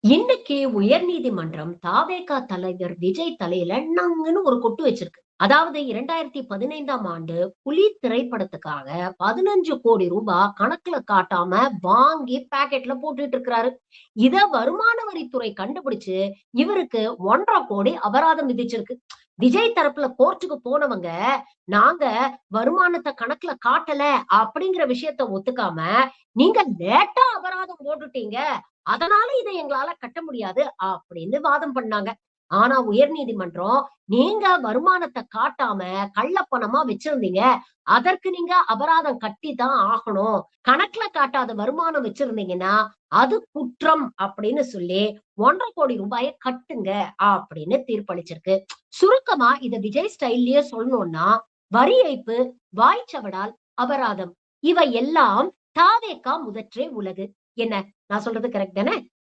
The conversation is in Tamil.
இன்னைக்கு உயர்நீதிமன்றம் தாவேகா தலைவர் விஜய் தலையில நங்குன்னு ஒரு கொட்டு வச்சிருக்கு. அதாவது 2015ஆம் ஆண்டு புலி திரைப்படத்துக்காக 15 கோடி ரூபாய் கணக்குல காட்டாம வாங்கி பாக்கெட்ல போட்டுட்டு இருக்கிறாரு. இத வருமான வரித்துறை கண்டுபிடிச்சு இவருக்கு 1,50,00,000 கோடி அபராதம் விதிச்சிருக்கு. விஜய் தரப்புல கோர்ட்டுக்கு போனவங்க, நாங்க வருமானத்த கணக்குல காட்டல அப்படிங்கிற விஷயத்த ஒத்துக்காம, நீங்க லேட்டா அபராதம் போட்டுட்டீங்க. அதனால இத எங்களால கட்ட முடியாது அப்படின்னு வாதம் பண்ணாங்க. ஆனா உயர்நீதிமன்றம், நீங்க வருமானத்த காட்டாம கள்ளப்பணமா வச்சிருந்தீங்க. அதற்கு நீங்க அபராதம் கட்டி தான் ஆகணும். கணக்குல காட்டாத வருமானம் வச்சிருந்தீங்கன்னா, அது குற்றம் அப்படின்னு சொல்லி 1,50,00,000 ரூபாய கட்டுங்க அப்படின்னு தீர்ப்பளிச்சிருக்கு. சுருக்கமா இத விஜய் ஸ்டைல்லயே சொல்லணும்னா, வரி ஏய்ப்பு, வாய்ச்சவடால், அபராதம் இவை எல்லாம் தாவேகா முதற்றே உலகு. என்ன நான் சொல்றது கரெக்ட் தானே?